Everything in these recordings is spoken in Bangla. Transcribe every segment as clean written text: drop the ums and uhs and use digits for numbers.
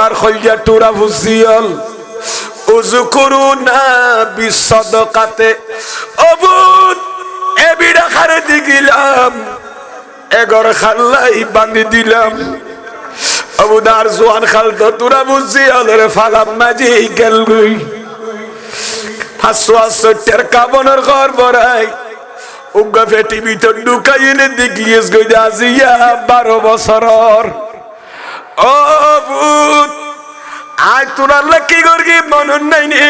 আমার খলজা টুরা ফুসিয়ল উযকুরুনা বিসসাদাকাতে অবুদ এবিড়া খারে দিলাম এগর খাল্লাই বান্ধি দিলাম অবুদার জোয়ান খাল তো টুরা ফুসিয়ল রে ফালাম মাঝে গেল গই 568 কাবনের ঘর বড়াই উগা ফেটি ভিতর ঢুকাইলে দেখিয়েস গই আজিয়া 12 বছরর ও ভূত আয় তোরা কি করবি মনন নাই নে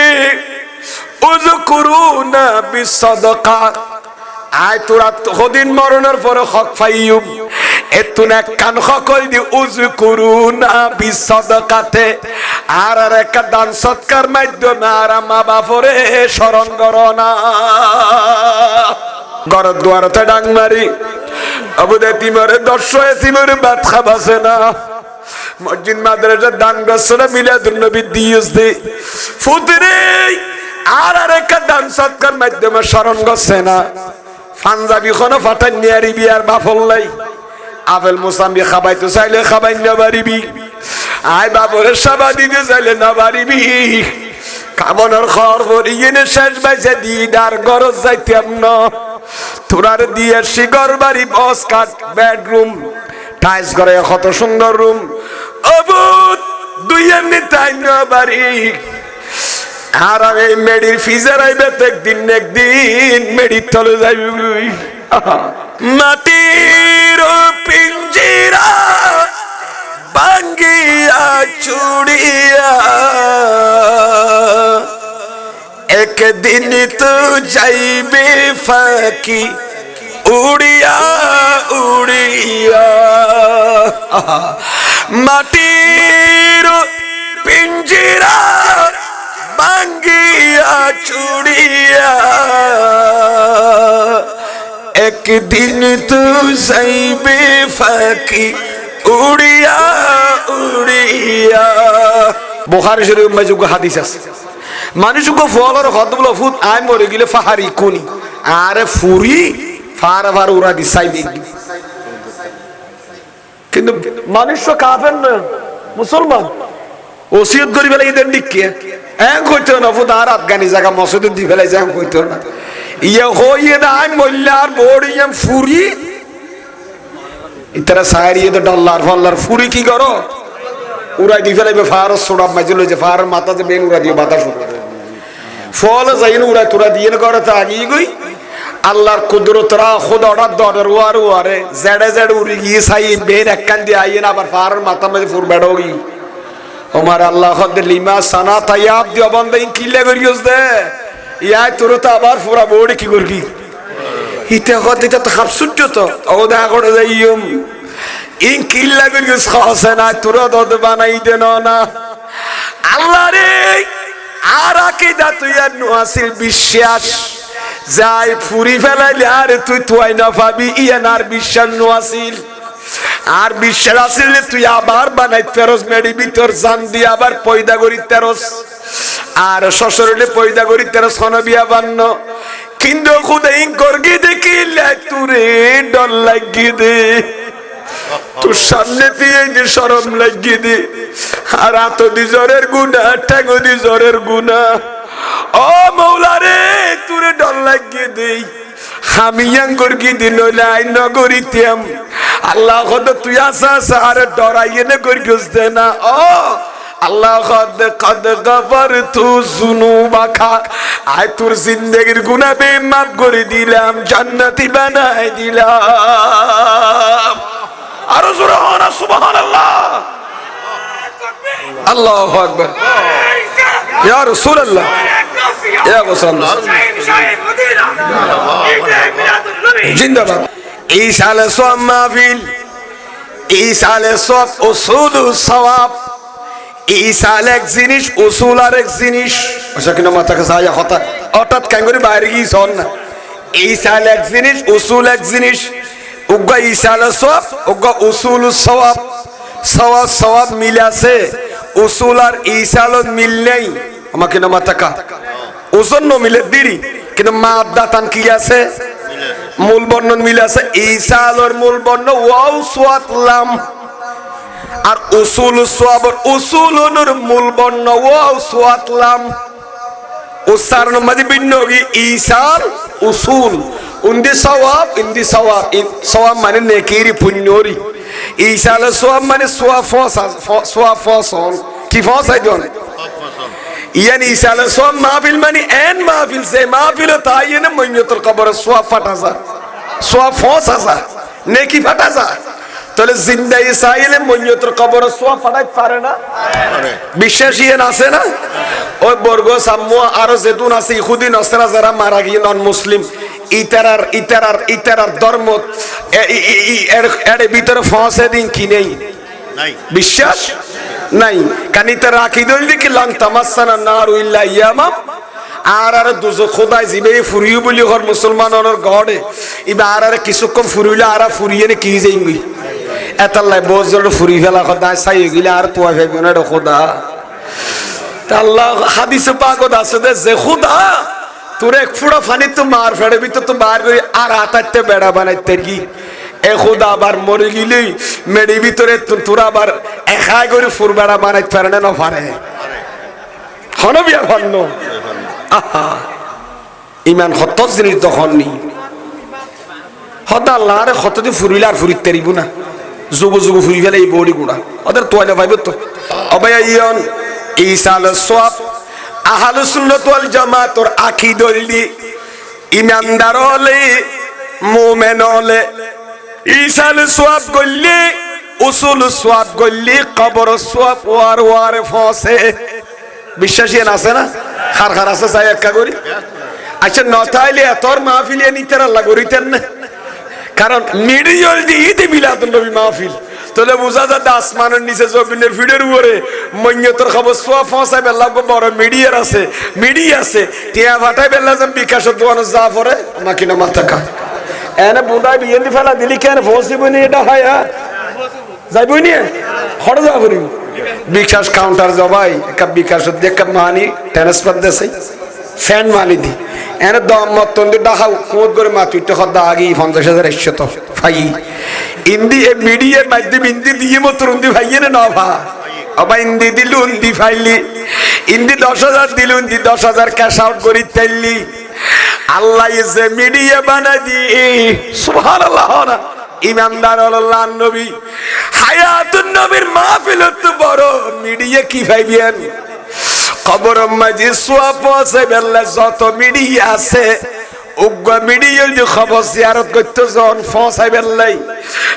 উযকুরুনা বিসসাদাকা আয় তোরা হদিন মরণের পরে হক পাইয়ুম এতুনা কান সকল দি উযকুরুনা বিসসাদাকাতে আর একটা দান সৎকার মাধ্যমে আর মা বাপরে স্মরণ করো না ঘর দুয়ারতে ডাং মারি অবুদে তিমরে দর্শয়ে তিমরে ভাত খাবাসে না মসজিদ মাদ্রাসা দান গসরা মিলাদুন নবী দিয়স দে ফুতরে আর একটা দান সৎকার মাধ্যমে স্মরণ করছে না পাঞ্জাবি কোনো ফাটান নিয়ারি বিয়ার বাফল্লাই আপেল মোসাম্বি খাবাইতে চাইলে খাবাই না পারিবি আয় বাবরে সাবা দিতে চাইলে না পারিবি কামনার খর ভরিয়ে শেষ বাইছে দিদার গরজ যাইতাম না তোরার দিয়ে শিগর বাড়ি বস কাট বেডরুম টাইলস করে কত সুন্দর রুম অবুত দুই এমনি তাই না বাড়ি আর এই মেডির ফিজার আইবে একদিন মেডির তলে যাইবি মাটির পিঞ্জিরা ভাঙ্গিয়া চুড়িয়া একদিন তো যাইবে ফাঁকি উড়িয়া উড়িয়া মাটির পিঞ্জিরা ভাঙ্গিয়া চুড়িয়া একদিন তো যাইবে ফাঁকি উড়িয়া উড়িয়া বুখারী শরীফ মাযুগ হাদিস আছে মানুষকে ফলর হদবল ফুত আই মরে গেলে ফাহারি কোনি আরে ফুরি ফার ফার উড়া দিছাই দেখি কিন্তু মানুষ কাফের না মুসলমান ওসিয়ত করি ফেলে ঈদের দিকে এক হইতো না ফুত আর আফগানি জায়গা মসজিদে দি ফেলে যাম হইতো না ইয়ে হইয়ে না আই মল্লার বড়ি এম ফুরি ইতারা সাইরিয়ে তো ডলার ফল্লার ফুরি কি করো উড়াই দি ফেলাইবে ফারস সোডা মাইজল যে ফার মাথা যে বেন উড়া দিয়ে বাতাস ফল যাইন উড়াই তোরা দিয়ে করে তা আগিয়ে গই আল্লাহর কুদরতরা খোদা অর্ডার দর ওয়ার ওয়ারে জেডে জেড উড়ি গিয়ে সাই বেন একখান দিয়ে আইন আবার ফার মাথা মাঝে ফুর বেড়োগি ওমার আল্লাহ খদ লিমা সানা তাইয়াব দিও বন্ধ ইন কিল্লে করিস দে ইয়াই তোর তো আবার ফুরা বড়ি কি করবি ইতে খদ এটা তো খাপসুট তো ও দেখা করে যাইম ইন কিল্লা করিস খাসে না তোর দদ বানাই দেন না আল্লাহ রে আর আকীদা তুই আর নুয়াসিল বিশ্বাস যাই ফুরি ফেলাইলে আর তুই তুই না পাবি ইয়ার বিশ্বাস নুয়াসিল আর বিশ্বাস আসলে তুই আবার বানাই তেরস মেডি ভিতর জান দিয়ে আবার পয়দা করি তেরস আর শ্বশুরলে পয়দা করি তেরস কোন বিয়া বান্ন কিন্তু খুদাই করগি দেখি তুরে ডর লাগিয়ে দে তোর সামনে দিয়ে শরম লাগিয়ে দে আর এত দিজরের গুণা ঠেঙ্গো দিজরের গুণা ও মৌলা রে তুরে ডর লাগিয়ে দেই আমি করগি দিন নগরীতাম আল্লাহ কত তুই আসা আর ডরাইয়ে না করিস দে না ও আল্লাহ কদ গফরতু যুনুবাকা আয় তোর জিন্দেগির গুনাহ মাফ করে দিলাম জান্নাতি বানাই দিলাম আরো জোরে হনা সুবহানাল্লাহ আল্লাহু আকবার ইয়া রাসূলুল্লাহ ইয়া রাসূলুল্লাহ জিন্দাবাদ এই সালে সব মাহফিল এই সালে সব উসুলুস সওয়াব এই সালে এক জিনিস উসুল আর এক জিনিস আচ্ছা কিনা মাথা কাছে আয়া কথা হঠাৎ কাই করে বাইরে গিয়ে শোন না এই সালে এক জিনিস উসুল এক জিনিস উগা এই সালে সব উগা উসুলুস সওয়াব সওয়াব সওয়াব মিল আছে উসুল আর এই সালত মিল নেই আমাকে না মাথা কা ওজন ন মিলে দিরি কিন্তু মাদ্দা তান কি আছে মূল বর্ণ মিল আছে ঈসা আলোর মূল বর্ণ ওয়াও সাত লাম আর উসুল সোয়াব উসুল নূর মূল বর্ণ ওয়াও সোয়াত লাম উচ্চারণ মাঝে বিন্নগি ঈসার উসুল উন্দি সওয়াব ইন্দি সওয়াব সওয়াব মানে নেকিরি পুণ্যরি ঈসাল সওয়াব মানে সোয়াব ফসল কি ফসল জন ইয়ানি ঈসাল সওয়াব মাহফিল মানে এন মাহফিল সে মাহফিল তাইনে মইয়তুল কবর সোয়াব ফাটাজা সোয়াব ফসা নেকি ফাটাজা তাহলে জিন্দা ইসাইলে মইয়তুল কবর সোয়াব ফাটাই পারে না বিশ্বাসী আছে না ওই বর্গ সাম্য আরো যেতুন আছে ইহুদি নসরা যারা মারা গিয়ে নন মুসলিম ইতারার ধর্ম এর ভিতরে ফসে দিন কি নেই বিশ্বাস নাই কারণ ইতারা আকিদা কি লান তামাসসানা নারু ইল্লা ইয়ামা আর দুজো খোদাই জিবে ফুরিও বলি হর মুসলমানর গড়ে ইবা আর কিছুক্ষণ ফুরিলে আর ফুরিয়ে নে কি যাইবি এতাল্লাই বজর ফুরি ফেলা খোদা চাই গিলে আর তোয়া ফেলবে না খোদা আল্লাহ হাদিসে পাকত আছে যে খোদা তোর এক ফুড়া ফানি তো মার ফেড়ে ভিতর তো বার করে আর হাতাইতে বেড়া বানাইতে কি এ খোদা আবার মরে গেলি মেডি ভিতরে তোরা আবার একাই করে ফুর বেড়া বানাইতে পারে না পারে হন বিয়া হন আহা ইমান হত জিনিস তখন নি হত আল্লাহ রে হত দি ফুরিলে আর ফুরিতে পারিব না যুগ যুগ ফুরি ফেলে এই বডি গুড়া ওদের তোয়ালে পাইব তো অবাই ইয়ন ঈসাল সোয়াব আহলুস সুন্নাত ওয়াল জামাতের আকীদা দি ইমানদার হলে মুমিন হলে ঈসাল সোয়াব গল্লি উসুল সোয়াব গল্লি কবর সোয়াব ওয়ার ফসে বিশ্বাসী আছে না খার আছে চাই একা করি আচ্ছা নতাইলে এতর মাহফিলে নিতে আল্লাহ করিতেন না কারণ মিডিয়াল দি ঈদে মিলাদুন নবী মাহফিল তাহলে বোঝা যায় আসমানের নিচে জমিনের ফিডের উপরে মইয়তর খবর সোয়া ফসাই বেলা বড় মিডিয়ার আছে মিডিয়া আছে টিয়া ফাটাই বেলা যেন বিকাশ দোয়ানো যা পরে নাকি না মাথা কা এনে বুদাই বিয়েন্দি ফেলা দিলি কেন ফসিবনি এটা হয় যাইবই নি হড় যা করি বিকাশ কাউন্টার জবাই একটা বিকাশ দেখ মানি ট্রান্সফার দেছে ফ্যান মানি দি এনে দম মতন দি ডাহাও কোদ করে মাতুইতে খদা আগি ৫০,০০০ 100 ফাই ইন্দি এ মিডিয়া মাধ্যম ইন্দি দিয়ে মতন দি ভাইয়ে না ভা আবার ইন্দি দিলু ইন্দি ফাইলি ইন্দি ১০,০০০ দিলু ইন্দি ১০,০০০ ক্যাশ আউট করি তাইলি আল্লাহ ইজ এ মিডিয়া বানাই দি সুবহানাল্লাহ না ইমানদার আল্লাহ নবী হায়াতুন নবীর মাহফিল তো বড় মিডিয়া কি ভাইবেন কবর মাঝে সোয়াব আছে বেলা যত মিডিয়া আছে উগ্র মিডিয়ার যে খবর জিয়ারত করতে যখন ফসাই বেলাই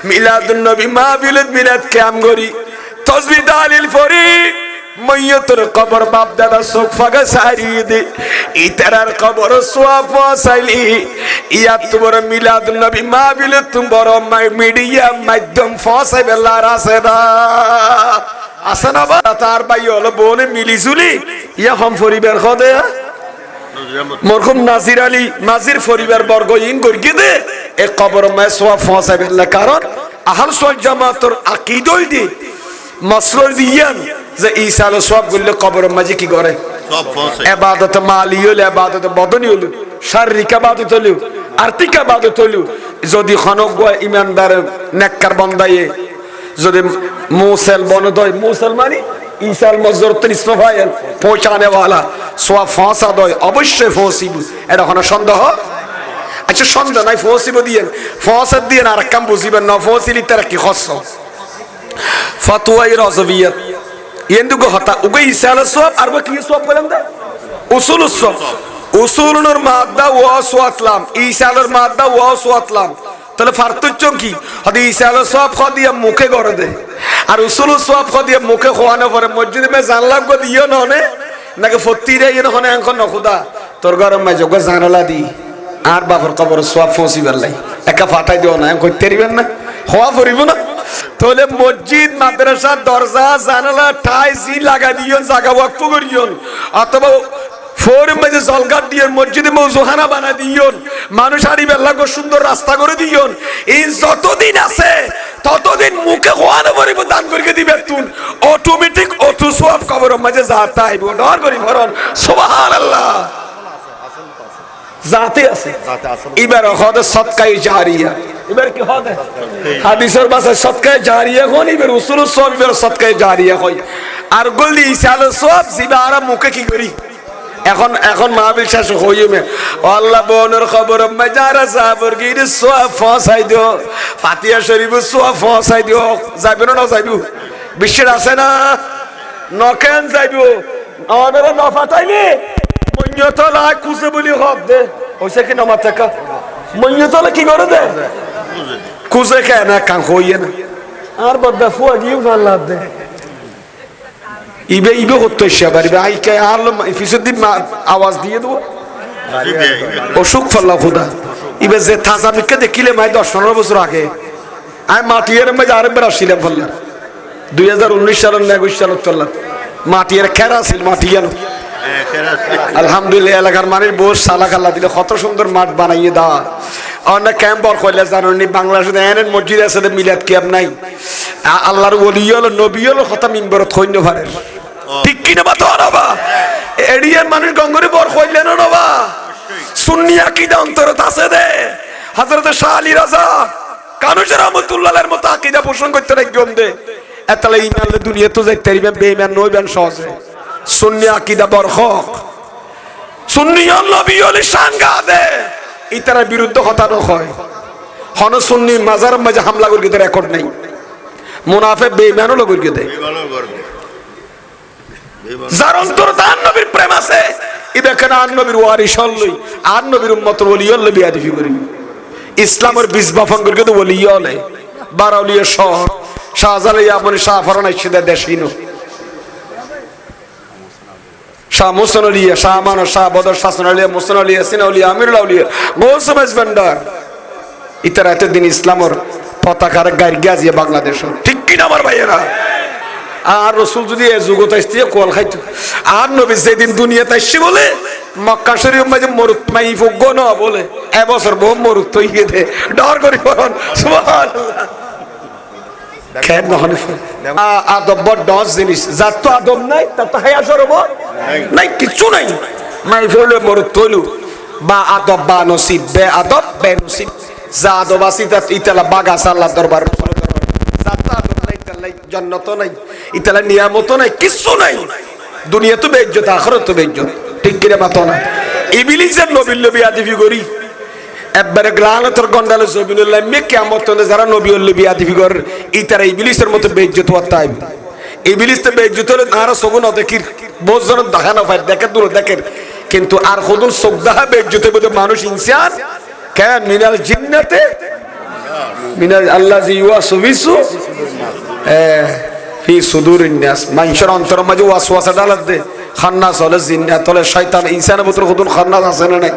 মিলাদুন নবী মাহফিলত মিলাদ কিয়াম করি তাসবিহ তাহলিল পড়ি মইয়তর কবর বাপ দাদা চোখ ফাঁকা সারিয়ে দে ইতারার কবর সোয়াব ফসাইলি ইয়া তোমার মিলাদুন নবী মাহফিলত তুমি বড় মিডিয়া মাধ্যম ফসাই বেলার আছে না আসনা বা তার ভাই হলো বোনে মিলিজুলি ইয়া হম পরিবার খদে মরহুম নাজির আলী নাজির পরিবার বর্গ ইন গর্গি দে এ কবর মে সোয়াব ফসাই বেলা কারণ আহলুস ওয়াল জামাতের আকীদাই দি মাসরুর দিয়ান যে ঈসা আল সোয়াব গুলো কবর মাঝে কি করে সব ফসে ইবাদত মালি হলো ইবাদত বদনি হলো শারীরিক ইবাদত হলো আর্থিক ইবাদত হলো যদি খনক ইমানদার নেককার বান্দায়ে যদি মুসল বনদয় মুসলমানি ঈসা আল মজরতুল ইসফাইল পৌঁছানে वाला সোয়াব ফসা দয় অবশ্যই ফসিব এটা কোনো সন্দেহ আচ্ছা সন্দেহ নাই ফসিব দিয়েন ফসদ দিয়েন আর কাম বুঝিবেন না ফসিলি তার কি খস ফতোয়ায়ে রাজবিয়াত ইন্দুগো হতা উগে ঈসা আল সোয়াব আর কি সোয়াব বলেন দা উসুল সোয়াব উসুলুর মাদদা ওয়া সোয়াতলাম ঈসা আল মাদদা ওয়া সোয়াতলাম তাহলে পার্থক্য কি হদি ঈসা আল সোয়াব খদিয়া মুখে করে দে আর উসুল সোয়াব খদিয়া মুখে খোয়ানো পরে মসজিদে মে জানলাম গো দিও ননে নাকি ফতিরে ইন হনে আঙ্ক নখুদা তোর গরম মে জগ জানালা দি আর বাপর কবর সোয়াব ফসি বেলাই একা ফাটাই দিও না কইতে পারিবেন না হওয়া পড়িব না তাহলে মসজিদ মাদ্রাসা দরজা জানালা টাইলস লাগা দিও জায়গা ওয়াকফ করিও অথবা ফোর মেজে জলগাট দিও মসজিদে মওজুখানা বানা দিও মানুষ আরি বেলা গো সুন্দর রাস্তা করে দিও এই যতদিন আছে ততদিন মুখে খোয়ানো পরিব দান করিকে দিবে তুন অটোমেটিক অটো সওয়াব কবর মাঝে যাতা আইব ডর করি ফরন সুবহানাল্লাহ জাতে আছে এবার হদে সদকায়ে জারিয়া এবার কি হদে হাদিসের ভাষায় সদকায়ে জারিয়া কোন এবার উসুল সব এবার সদকায়ে জারিয়া কই আর গলি ইসাল সব জিবারা মুখে কি করি এখন মাহফিল শেষ হইবে আল্লাহ বনের খবর মাজারা সাবর গির সোয়া ফসাই দিও ফাতিহা শরীফ সোয়া ফসাই দিও যাইবে না যাইবো বিশ্বের আছে না নকেন যাইবো আমাদের নফাতাইনি মন্যতলা কুজে বলি হক দে হইছে কি নামাজ টাকা মন্যতলা কি করে দে কুজে কেন কান হইয়ে না আর বদ্দা ফুয়া দিও আল্লাহ দে ইবে হতো সেবারি ভাই কে আর ফিসুদ্দিন আওয়াজ দিয়ে দেবো অসুখ ফল্লা খুদা ইবে যে থাজা মিকে দেখিলে মাই 10-15 বছর আগে আমি মাটিয়ার মাঝে আরেকবার আসছিলাম ফল্লা 2019 সালের 21 সালের চললাম মাটিয়ার খেরা ছিল মাটিয়ার আলহামদুলিল্লাহ এলাকার মানুষ বস সালা খাল্লা দিলে কত সুন্দর মাঠ বানাইয়ে দেওয়া অনেক ক্যাম্প করলে জানি বাংলাদেশে এনের মসজিদ আছে মিলাদ ক্যাম্প নাই আল্লাহর ওলি হলো নবী হলো কথা মিম্বর থইন্য পারে ঠিক কিনা বা তো না এরিয়ার মানুষ গঙ্গরে বর কইলেন না বা সুন্নি আকীদা অন্তরত আছে দে হযরত শাহ আলী রাজা কানুজ রহমাতুল্লাহর মত আকীদা পোষণ করতে রাখগম দে এতলা ইমান দুনিয়া তো যাইতে পারিবে বেঈমান নইবেন সহজে সুন্নি আকীদা বরখক সুন্নি নবী ওলি সাঙ্গা দে ইতার বিরুদ্ধে কথা নয় হন সুন্নি মাজার মাঝে হামলা করে দে রেকর্ড নাই মুনাফিক বেঈমানও লগর কে দে যার অন্তর তার নবীর প্রেম আছে ইবে কেন আর নবীর ওয়ারিস হলই আর নবীর উম্মত ওলি হল বিয়াদবি করি ইসলামের বীজ বপন করে দে ওলি হলে বারাউলিয়া শহর শাহজালাল আমনি শাহ ফরনাই সিদা দেশিনো শাহ মুহসিন আলিয়া শাহ আমান শাহ বদর শাসন আলিয়া মুহসিন আলিয়া সিনা আলিয়া আমিরুল আউলিয়া গোসমেজ ভান্ডার ইতারা এতদিন ইসলামের পতাকার গাড়ি গাজিয়ে বাংলাদেশ ঠিক কিনা আমার ভাইয়েরা আর রসুল যদি এ যুগত আসতে কোয়াল খাইতো আর নবী যেদিন দুনিয়াতে আসছে বলে মক্কা শরীফ মাঝে মরুত মাই ফুগ্গ ন বলে এবছর বহু মরুত হইয়ে দে ডর করি বরণ সুবহানাল্লাহ খের নহনে আদব বড় দশ জিনিস যার তো আদব নাই তার তো হায়া সরব নাই কিছু নাই মাই ফলে মরুত হইলু বা আদব বা নসিব বে আদব বে নসিব যা আদব আসি তার ইতালা বাগাস আল্লাহ দরবার জান্নাত নাই ইতালা নিয়ামত নাই কিছু নাই দুনিয়া তো বেইজ্জত আখিরাত তো বেইজ্জত ঠিক কিনা মাতো না ইবলিসের নবীর নবী আদিফি করি একবারে গ্লানতর গন্ডালে জবিনুল্লাহ মে কিয়ামত হলে যারা নবী হল বিয়াদিফি কর ইতারা ইবলিসের মতো বেইজ্জত হতাই ইবলিস তো বেইজ্জত হলে আর সগুন দেখির বহুত জন দেখা না পায় দেখে দূর দেখে কিন্তু আর খুদুন সগদাহা বেইজ্জত বলে মানুষ ইনসান কেন মিনাল জিন্নাতে মিনাল আল্লাযী ইউয়াসবিসু ফি সুদুরিন নাস মানুষের অন্তরের মাঝে ওয়াসওয়াসা ডালাত দে খান্নাস হলে জিন্নাত হলে শয়তান ইনসানের ভিতর খুদুন খান্নাস আছে না নাই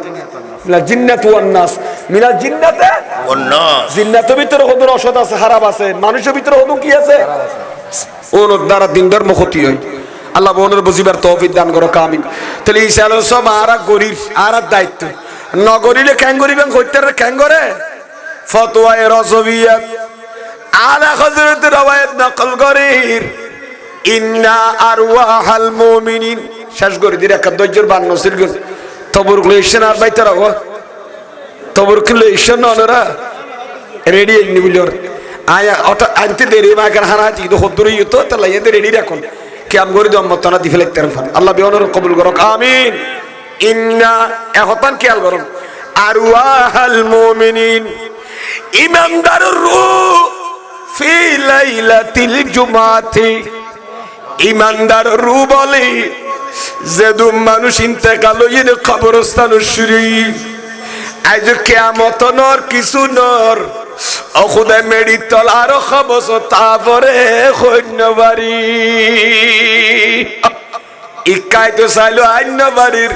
মিনাল জিন্নাতি ওয়ান নাস মিনাল জিন্নাতে ওয়ান নাস জিন্নাতের ভিতরে খুদুন অসৎ আছে খারাপ আছে মানুষের ভিতরে খুদুন কি আছে ওর দ্বারা দিন ধর্ম ক্ষতি হয় আল্লাহ বনের বুঝিবার তৌফিক দান করো আমিন তাহলে ঈসা আলাইহিস সালাম আরা গরিব আরা দায়িত্ব নগরিলে ক্যাং গরিবেন কইতার ক্যাং করে ফতোয়ায়ে রাজবিয়াত আলা হযরত রওয়ায়াত নকল করির ইন্না আরওয়াহাল মুমিনিন শেষ করে দিরা কদ্দজর বান নসির গস তবরকুলেশন আর বাইতারা ও তবরকুলেশন নরা রেডি নিবিলর আয়া অটা আনতে দেরি মাগার হারাতি তো হদুরি তো তাহলে এদের রেডি রাখুন কি আম গরি দম মতনা দি ফেলে তেরফান আল্লাহ বিওনর কবুল করুক আমিন ইন্না এহতান খেয়াল করুন আরওয়াহাল মুমিনিন ইমানদারুর রূহ ফি লাইলাতিল জুমাতি ইমানদার রূহ বলে যেদুম মানুষ ইন্তেকাল হইন কবরস্থান শরীফ আজ কিয়ামত নর কিছু নর ও খুদাই মেডি তল আর খবস তারপরে কন্যাবাড়ি ইকাই তো চাইলো আইন্যবাড়ির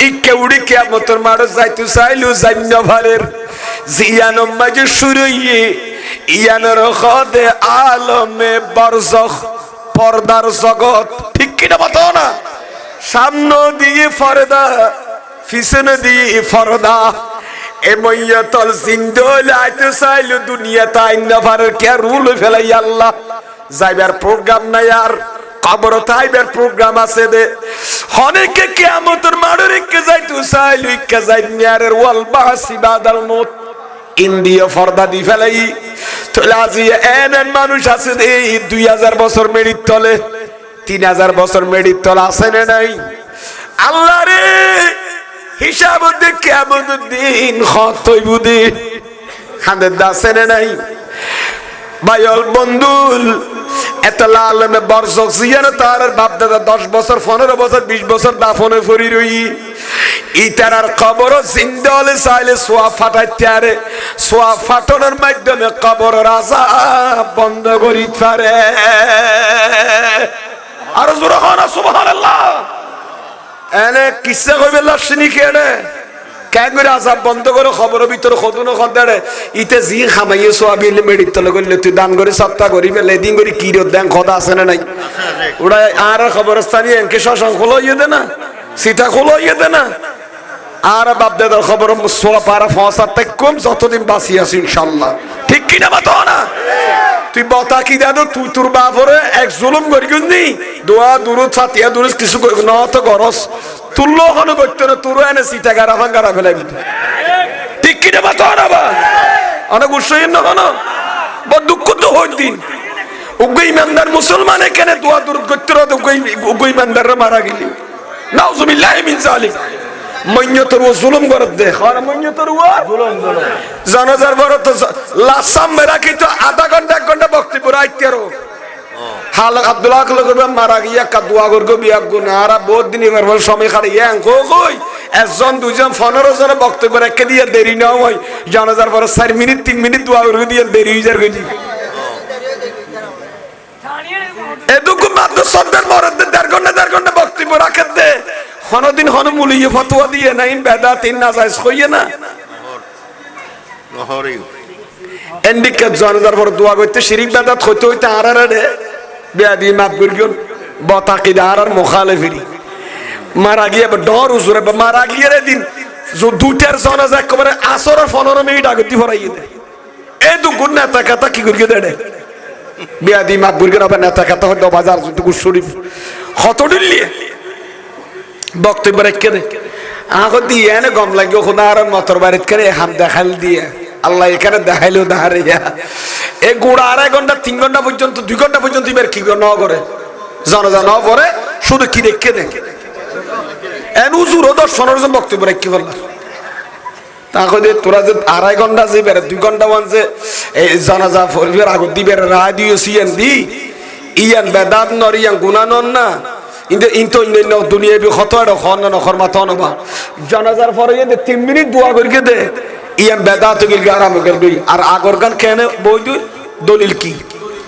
ইকে উড়ি কিয়ামতর মারো যাইতো চাইলো জান্যবাড়ির জিয়ানম মাঝে শুরুইয়ে ইয়ানোর খদে আলমে বরজখ পর্দার জগৎ ঠিক কিনা বতো না সামনে দিয়ে পর্দা পিছনে দিয়ে পর্দা এ মইয়াতল জিন্দল আইতে চাইলো দুনিয়াতে আইনা পারে কে রুল ফেলাই আল্লাহ যাইবার প্রোগ্রাম নাই আর কবর তাইবের প্রোগ্রাম আছে দে অনেকে কিয়ামতের মাঠে রেখে যাইতো চাই লইকা যাই নিয়ারের ওয়াল বাসি বাদাল মত ইন্ডিয়া ফর্দা দি ফেলাই তাহলে আজি এমন মানুষ আছে দে 2000 বছর মেডির তলে 3000 বছর মেডির তলে আছে না নাই আল্লাহ রে হিসাব দে কিয়ামতের দিন হতই বুদি খাদের দাসে না নাই ভাইল বন্ধুল এত লালমে বর্ষক জিয়ার তার বাপ দাদা 10 বছর 15 বছর 20 বছর দাফনে ফরি রই ইতারার কবর জিন্দা হলে চাইলে সোয়া ফাটাইতে আরে সোয়া ফাটানোর মাধ্যমে কবর রাজা বন্ধ করি পারে আর জোরে হয় না সুবহানাল্লাহ এনে কিসে কইবে লাশনি কেড়ে কেগরে আজাব বন্ধ করে খবরের ভিতরে খদুনো খদারে ইতে জি খামাইয়ে সোয়াবিলে মেডিত তলে করলে তুই দান করে সপ্তাহ করি ফেলে দিন করে কি রোদ দেন খদা আছে না নাই ওরা আর খবরস্থানি এনকে শাসন খোলো ইয়ে দে না সিটা খোলো ইয়ে দে না আর বাপ দাদার খবর সোয়া পারা ফসার তাই কম যতদিন বাঁচি আছি ইনশাল্লাহ ঠিক কিনা বাতো না তুই বতা কি দাদু তুই তোর বাপরে এক জুলুম করি কিন্তু দোয়া দুরুদ ছাতিয়া দুরুদ কিছু করি না তো গরস তুললো হনো করতে না তোর এনে সিটা গারা ভাঙ্গারা ফেলাবি ঠিক কিনা বাতো না বা অনেক উৎসাহী না হনো বড় দুঃখ তো হই দিন উগ্র ইমানদার মুসলমান এখানে দোয়া দুরুদ করতে রত উগ্র ইমানদাররা মারা গেলি নাউজুবিল্লাহি মিন জালিক মইয়তর ও জুলুম করে দে আর মইয়তর ও জুলুম জানাজার বড় তো লাসাম মেরা কি তো আধা ঘন্টা 1 ঘন্টা বক্তব্য রাইতেরো হাল আব্দুল্লাহ কলগবে মারা গিয়া কা দোয়া করগো বিয়া গুনারা বহুত দিন এবার বল সময় খাড়ি ইয়াং কই একজন দুজন 15 জন বক্তব্য রেখে দিয়ে দেরি না হয় জানাজার পর 4 মিনিট 3 মিনিট দোয়া করে দিয়ে দেরি হয়ে যায় গজি এদুকু মাত্র সন্দের মরদ 1.5 ঘন্টা বক্তব্য রাখে দে কোনদিন হন মুলিয়ে ফতোয়া দিয়ে নাই বেদাত না জায়েজ কইয়ে না নহরি এন্ডিকে জানাজার পর দোয়া করতে শিরিক বেদাত হইতে হইতে আরারে বেয়াদি মাফ করিও বতাকিদা আর মুখালিফিরি মারা গিয়ে ডর উজুরে মারা গিয়ে দিন যে দুটার জানাজা একবারে আসর 15 মিনিট আগে দি ফরাইয়ে দে এই দু গুণ নেতা কথা কি করিয়ে দেড়ে বেয়াদি মাফ করিও না নেতা কথা হইতো বাজার যতটুকু শরীফ কত দিল্লি বক্তব্য রেখে দে আগে দিয়ে এনে গম লাগে খোদা আর মতর বাড়িত করে হাম দেখাল দিয়ে আল্লাহ এখানে দেখাইলো দাঁড়িয়ে এই গোড়া 2.5 ঘন্টা 3 ঘন্টা পর্যন্ত 2 ঘন্টা পর্যন্ত এবার কি ন করে জানাজা ন পরে শুধু কি রেখে দে এন উজুর 10-15 জন বক্তব্য রেখে ফেললাম তাহলে তোরা যে 2.5 ঘন্টা যে বেড়ে 2 ঘন্টা ওয়ানছে এই জানাজা ফরবির আগে দিবের রায় দিয়েছি এন দি ইয়ান বেদাত নরিয়ান গুনানন না ইনতো ইন্ন দুনিয়া বি খত আর খন না খরমা তো না জানাজার পরে যে 3 মিনিট দোয়া করিকে দে ইয়ান বেদাত গিল আরাম কর দুই আর আগর গান কেন বই দুই দলিল কি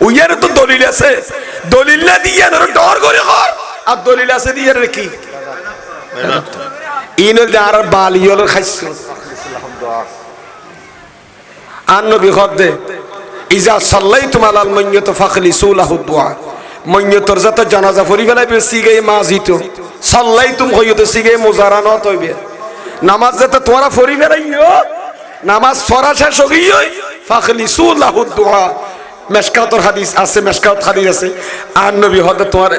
উইয়ার তো দলিল আছে দলিল না দিয়া না ডর করে কর আর দলিল আছে দিয়া রে কি ইনল দার বালিয়ল খাইছ আন নবী খদ্দে ইজা সাল্লাইতুম আলাল মাইয়্যিত ফাখলিসু লাহু দুআ মইয়্যতর যত জানাজা ফরি ফেলাইবে সিগে মাজিতো সাল্লাইতুম হইতো সিগে মুজারা নত হইবে নামাজ যত তোরা ফরি ফেলাইও নামাজ পড়া শেষ হইই ফাখলিসু লাহু দুআ মিশকাতুর হাদিস আছে মিশকাত হাদিস আছে আর নবী হদ তোর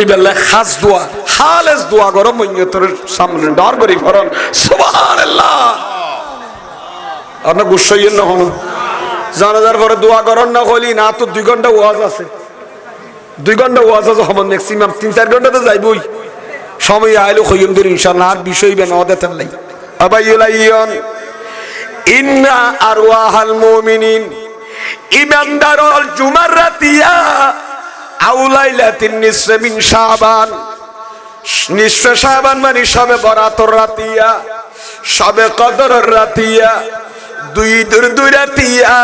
ইবেলা খাস দোয়া খালেস দোয়া করো মইয়্যতর সামনে ডর করি ফরন সুবহানাল্লাহ আপনি গুছাইয়েন না হনো জানাজার পরে দোয়া করেন না হলি না তো 2 ঘন্টা ওয়াজ আছে 2 ঘন্টা ওয়াজ আছে হবে ম্যাক্সিমাম 3-4 ঘন্টা তো যাইবই সময় আইলো কইম দিন ইনশাআল্লাহ আর বিষয় বে না দেতেন নাই আবাইলাইয়ন ইন্না আরওয়াহাল মুমিনিন ইমানদারুল জুমার রাতিয়া আউলাইলাতিন নিসফে মিন শাবান নিসফে শাবান মানে শবে বরাতর রাতিয়া শবে কদরের রাতিয়া 2 রাতিয়া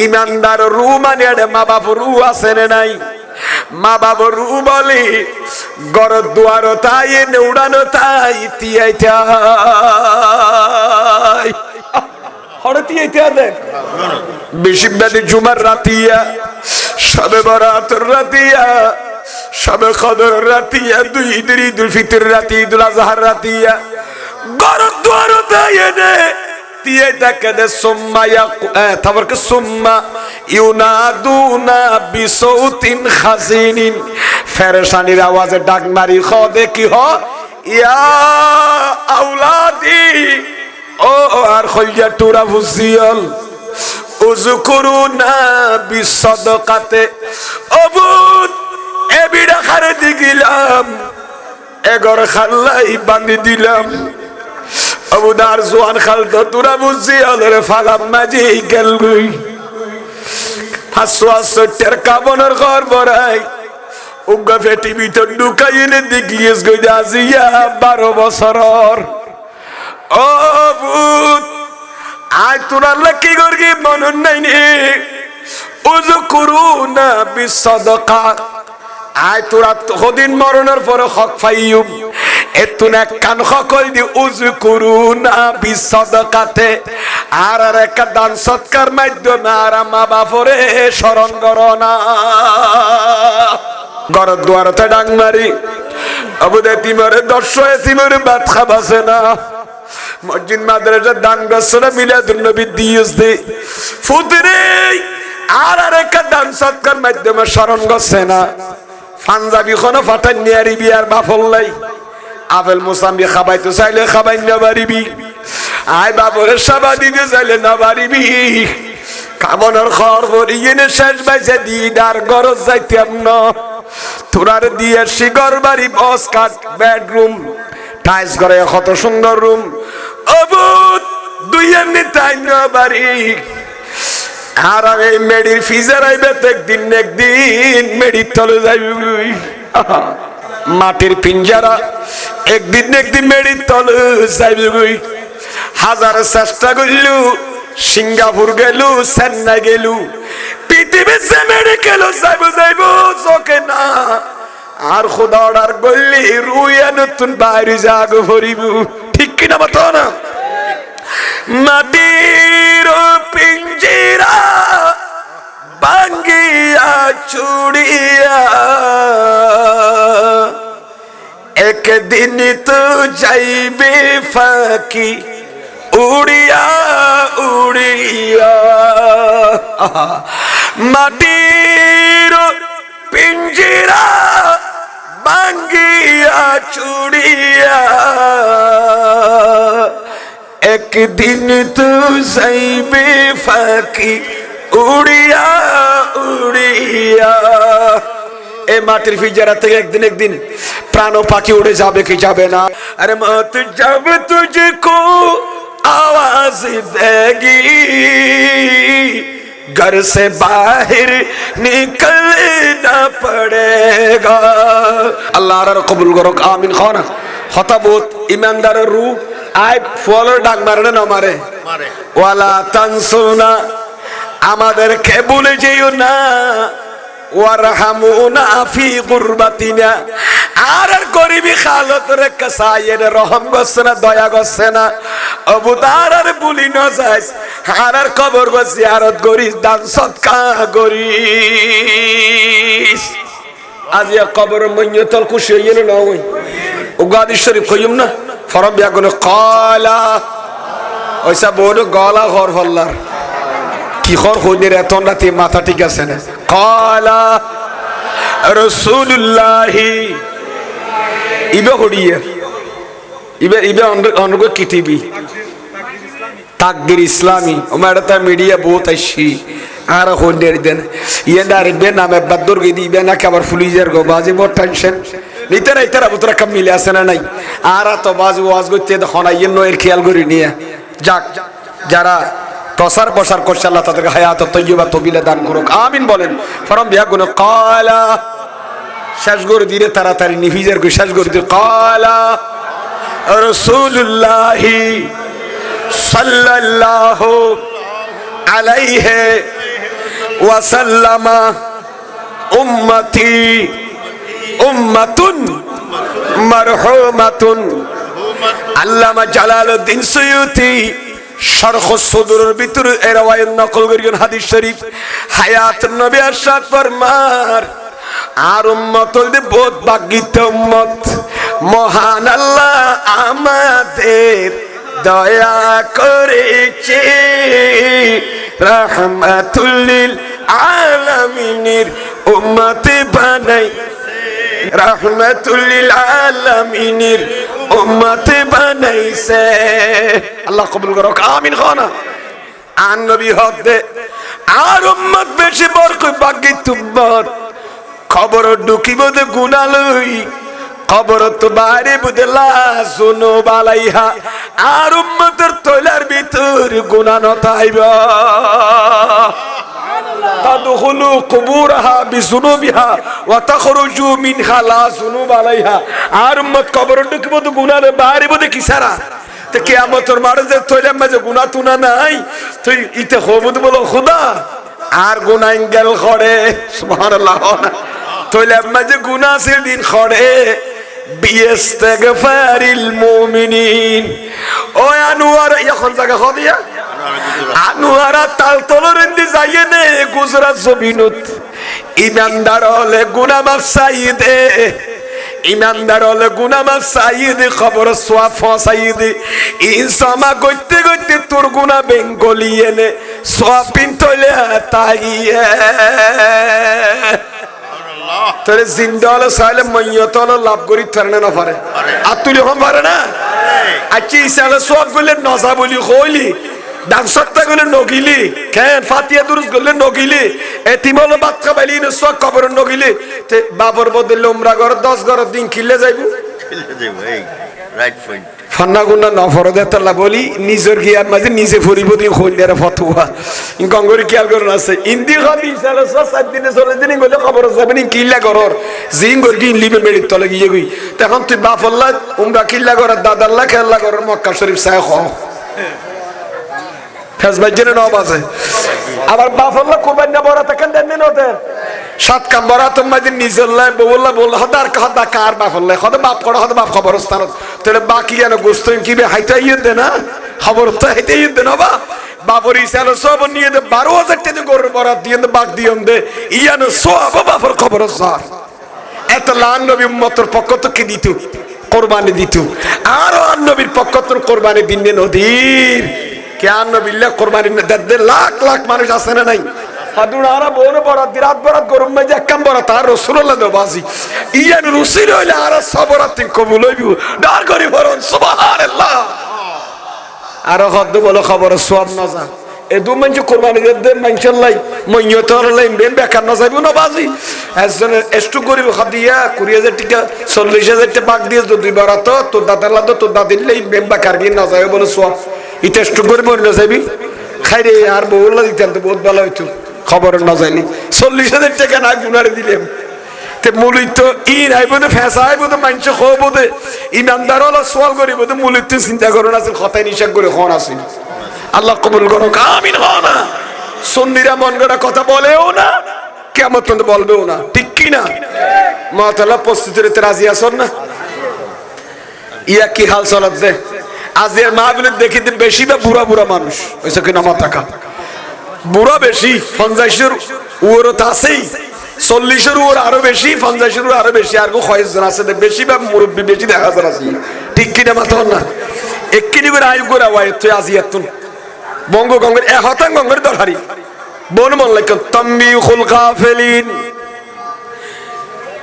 ইমানদার রু মানে মা বাপ রু আছে নাই মা বাবা রু বলি গর দুয়ার তাই নেউড়ানো তাই তিয়াইতা হড়তিয়াইতা দেখ বেশি বেদি জুমার রাতিয়া শবে বরাতর রাতিয়া শবে কদর রাতিয়া 2 ঈদুল ফিতর রাতি ঈদুল আজহার রাতিয়া গর দুয়ার তাই নে দিয়ে দেখে দে সুম্মা তারপর কি সুম্মা ইউনাদুনা বিসাউতিন খাসিনিন ফেরেশানির আওয়াজে ডাক মারি খদে কি হ ইয়া আওলাদি ও আর খলিয়া টুরা ফুসিয়াল উযকুরুনা বিসাদাকাতে অবুদ এবিড়া খারে দিলাম এগর খাল্লাই বান্ধি দিলাম অবুদার জোয়ান খাল তো তুরা ফুসিয়াল রে ফালাম মাঝি গেল গই 568 কাবনের ঘর বড়াই উগা ফেটি ভিতর ঢুকাইলে দেখিয়েস গই আজিয়া 12 বছরর ও ভূত আই তোরা কি করবি মনন নাই নে উযকুরুনা বিসাদাকা আই তোরা হদিন মরণের পর হক পাইয়ুম এতুন এক কান হকল দি উযকুরুনা বিসাদাকাতে আর এক দান সৎকার মাধ্যমে আর মা বাপরে স্মরণ করনা ঘর দুয়ারতে ডাং মারি আবুদে তিমরে দর্শয়ে তিমরে ভাত খাবাসে না মসজিদ মাদ্রাসা দান গসরা মিলাদুন নবী দিয়েস দে ফুদরে আর এক দান সৎকার মাধ্যমে স্মরণ করছে না পাঞ্জাবি কোন ফাটান নিয়ারি বিয়ার বাফল্লাই আপেল মুসাম্বি খাবাইতে চাইলে খাবাই না পারিবি আয় বাবরের সাবা দিতে চাইলে না পারিবি কামনার খর ভরিয়ে শেষ বাইছে দিদার গরজ যাইতাম না তোরার দিয়ে শিগর বাড়ি বস কাট বেডরুম টাইলস করে কত সুন্দর রুম অবুত দুই এমনি তাই না বাড়ি আর আমি মেডির ফিজার আইবে একদিন মেডির তলে যাইবি মাটির পিঞ্জারা একদিন মেডির তলে যাইবি হাজার চেষ্টা করলু সিঙ্গাপুর গেলু চেন্নাই গেলু পৃথিবীর যে মেডিকেল যাইব চোখে না আর খোদা অর্ডার করলি রুইয়া নতুন বাইরে জাগ ভরিব ঠিক কিনা বতো না মাটির পিঞ্জিরা ভাঙ্গিয়া চুড়িয়া একদিন তো যাইবে ফাঁকি উড়িয়া উড়িয়া মাটির পিঞ্জিরা ভাঙ্গিয়া চুড়িয়া একদিন তো যাইবে ফাঁকি উড়িয়া উড়িয়া এই মাটির ফিজারা থেকে একদিন প্রাণ পাখি উড়ে যাবে কি যাবে না আরে মত যাবে তুঝে কো आवाज देगी घर से बाहर निकलना पड़ेगा अल्लाह कबूल करो आमीन खाना हताबुत ईमानदार रू आय फॉलो डाक मारे ना मारे वाला तंसुना আমাদেরকে ভুলে যেও না ওয়ারহামুনা ফি গুরবাতিনা আর গরিবী হালত রে কাসায়ের রহম গসনা দয়া গসনা অবুদার আর ভুলি না যাস আর কবর গো জিয়ারত করিস দান সদকা করিস আজ ইয়া কবর মইয়তল খুশি হইলো না ওই উগাদি শরীফ কইম না ফরম বিয়া কোন কলা ওইসা বড় গলা ঘর হল্লার কি খর হইনের এতন রাতে মাথা ঠিক আছে না কলা রাসূলুল্লাহ ইবে হড়িয়ে ইবে অনগো কিটিবি তাকবীর ইসলামী ওমারতা মিডিয়া বহুত আইছি আর হইনের দেন ইয়েদার বে নামে বাদর গদি বে না কবার ফুলিজার গো বাজি বড় টেনশন নিতে নাই তারা বুতরা কম মিলে আছে না নাই আর তো বাজ ওয়াজ গইতে দেখনা ইয়েন এর খেয়াল করি নিয়া যাক যারা প্রসার প্রসার করছে আল্লাহ তাদেরকে হায়াত তৈয়বা তবিলা দান করুক আমিন বলেন ফরম বিয়া গুণ কালা শেষ করে দিলে তাড়াতাড়ি নিভিজের করে শেষ করে দিয়ে কালা রাসূলুল্লাহ সাল্লাল্লাহু আলাইহি ওয়াসাল্লাম উম্মতি উম্মাতুন মারহুমাতুন আল্লামা জালালউদ্দিন সুয়ুতি শরহ সুদুরের ভিতর এর রাওয়ায়াত নকল করেন হাদিস শরীফ হায়াত নবী আরশাদ ফরমার আর উম্মতল দে বহুত ভাগ্যিত উম্মত মহান আল্লাহ আমাদের দয়া করেছে রাহমাতুল লিল আলামিনের উম্মত বানাই রাহমাতুল লিল আলামিনের উম্মত বানাইছে আল্লাহ কবুল করুক আমিন খানা আন নবী হদে আর উম্মত বেশি বরকত বাকি তুব্বত খবর ঢুকিব দে গুনালই খবর তো বাইরে বুদলা শুনো বালাইহা আর উম্মতের তৈলার ভিতর গুনাহ নতাইবা তাদখুলু কুবুরহা বিযুনুবিহা ওয়া তাখরুজু মিনহা লা যুনুব আলাইহা আর উম্মত কবর ঢুকিব তো গুনাহর বাইরে বুদে কি সারা তে কিয়ামতের মাঠে যে তৈলার মাঝে গুনাহ তুনা নাই তুই ইতে হবুদ বলো খোদা আর গুনাহ গেল খড়ে সুবহানাল্লাহ তৈলার মাঝে গুনাহ সেদিন খড়ে বিস্তাগফারিল মুমিনিন ও আনোয়ার এখন জায়গা খদিয়া আনোয়ারা তাল তলরেন্দি যাইয়ে নে গুজরাত জমিনত ইমানদার হলে গুনাহ মাফ চাইদে ইমানদার হলে গুনাহ মাফ চাইদে খবর সওয়াব চাইদে ইনসামা গইতে গইতে তোর গুনাহ বেঙ্গলিয়ে নে সওয়াব পিন তলে তাইয়ে তোরে জিন্দা হলে সাইলে মইয়ত হলে লাভ করি থারনে না পারে আর তুই যখন পারে না আচ্ছা ইসালে সব গুলো নজা বলি কইলি দান সত্তা গুলো নগিলি কেন ফাতিয়া দুরুস গুলো নগিলি এতিম হলে বাচ্চা বাইলি সব কবর নগিলি তে বাবর বদলে উমরা ঘর 10 ঘর দিন খিলে যাইবো এই রাইট পয়েন্ট ফান্না গুন্না নফরদে তাল্লা বলি নিজের গিয়ার মাঝে নিজে ফুরিব দি খন্ডের ফতোয়া গঙ্গরি কিয়াল করন আছে ইন্দি খালি সালে 7 দিনে 4 দিন গলে খবর যাবে নি কিল্লা করর জিং গরগি লিবে মেড়ি তলে গিয়ে গই তখন তুই বাফল্লা উমরা কিল্লা করর দাদাল্লা খেলা করর মক্কা শরীফ সাই খ ফেসবাজের নব আছে আবার বাফল্লা কুরবানি বড় তখন দেন দিন ওদের সাত কাম বড় তো মাঝে নিজের লাই বললা বল হদার কথা কার বাফল্লা খদ বাপ করে হদ বাপ খবরস্থান তোরে বাকি যেন গোস্ত কিবে হাইটাইয়ে দে না খবর তো হাইটাইয়ে দে না বাবর ইসাল সব নিয়ে দে 12000 টাকা গরুর বরাত দিয়ে দে বাক দিয়ে দে ইয়ানো সব বাফর খবর সার এত লান নবী উম্মতের পক্ষ থেকে দিত কুরবানি দিত আর নবীর পক্ষ থেকে কুরবানি দিন নদীর কেন নবিল্লাহ কুরবানি দে লাখ লাখ মানুষ আছে না নাই হাদুনারা বড় বরাত দিরাত বরাত গরম মাঝে একম বরাত আর রাসূলুল্লাহ দবাজি ইয়ান রসুল হইলে আর সবরাত কবুল হইব ডার করি বরন সুবহানাল্লাহ আর হদ বলো খবর সব নজা এ দু মঞ্জ কুরবানি দে মানশাল্লাহ মইয়তর লাইন বেন বেকার না যাইবো না বাজি একজন এষ্টু গরিব খাদিয়া 20000 টাকা 40000 টাকা বাক দিয়ে দুই বরাত তো দাদালা তো দাদিলে বেন বেকার গিয়ে না যাইবো বলে সব ইতে এষ্টু গরিব না যাইবি খাইরে আর বউলা দিতেন তো বহুত ভালো হইতো খবর না যাইলি 40000 টাকা না গুনারে দিলাম তে মুলিত ই আইবো তো ফেসা আইবো তো মানছ খবো দে ইমানদার হলো সওয়াল করিব তো মুলিত চিন্তা করুন আছে খতাই নিশা করে কোন আছে আল্লাহ কবুল করো আমিন না সুন্নিরা মন গড়া কথা বলেও না কিয়ামত পর্যন্ত বলবেও না ঠিক কি না মাতালা প্রস্তুতিতে রাজি আছেন না ইয়া কি হাল চলত দে আজ এর মাহফিলে দেখি বেশি বা বুড়া বুড়া মানুষ হইছে কি না মাথা কা বুড়া বেশি 50 ওর তো আছেই 40 ওর আরো বেশি 50 ওর আরো বেশি আর কো কয়েকজন আছে বেশি বা মুরব্বি বেশি দেখা যায় আছে ঠিক কি না মাথা না এককিনি করে আয়ু করে ওয়াই তুই আজিয়াতুন বঙ্গ গঙ্গের এ হতাং গঙ্গের দরহারি বন মন লাইক তামবিহুল গাফিলিন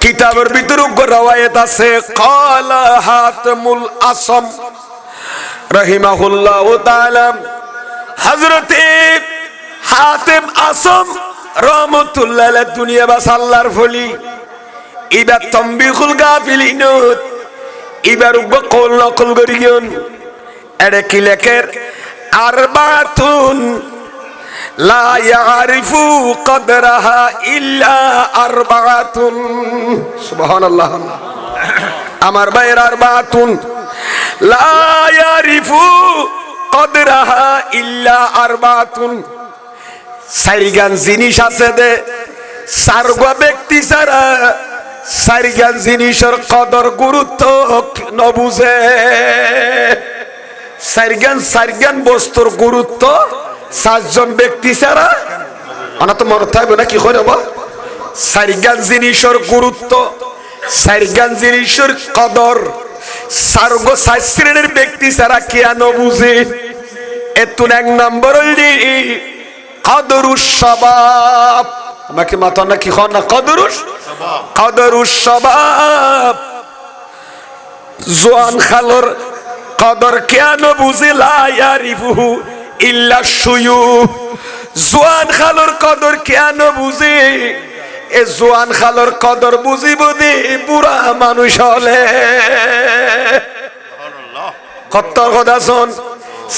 কিতাবের ভিতর রওয়ায়াত আছে ক্বালা হাতমুল আসম রাহিমাহুল্লাহু তাআলা হযরতে হাতিম আসম রাহমাতুল্লাহ আলাইহি দুনিয়া বাস আল্লাহর ফলি ইবা তামবিহুল গাফিলিন ইবার কল নকল করিয়ন এডে কি লেখের আরবাতুন লা ইয়ারিফু কদরাহা ইল্লা আরবাতুন সুবহানাল্লাহ আমার ভাইয়ের আরবাতুন লা ইয়ারিফু কদরাহা ইল্লা আরবাতুন সারিগান জিনিস আছে দে সারগা ব্যক্তি ছাড়া সারিগান জিনিসের কদর গুরুত্ব নবুঝে সারিগান বস্তুর গুরুত্ব 7 জন ব্যক্তি ছাড়া আনা তো মনে থাকবে না কি করে বা সারিগান জিনিসের গুরুত্ব সারিগান জিনিসের কদর সার্গো সাত শ্রেণীর ব্যক্তি ছাড়া কেন বুঝে এতুন এক নম্বর হইলি কদরুস শাবাব আমাকে মাথা না কি হন না কদরুস শাবাব জোয়ান খালর কদর কেন বুঝে লা ইয়ারিফুহু ইল্লা শুয়ুব জোয়ান খালর কদর কেন বুঝে এ জোয়ান খালর কদর বুঝিব দে বুড়া মানুষ হলে কত কথা শোন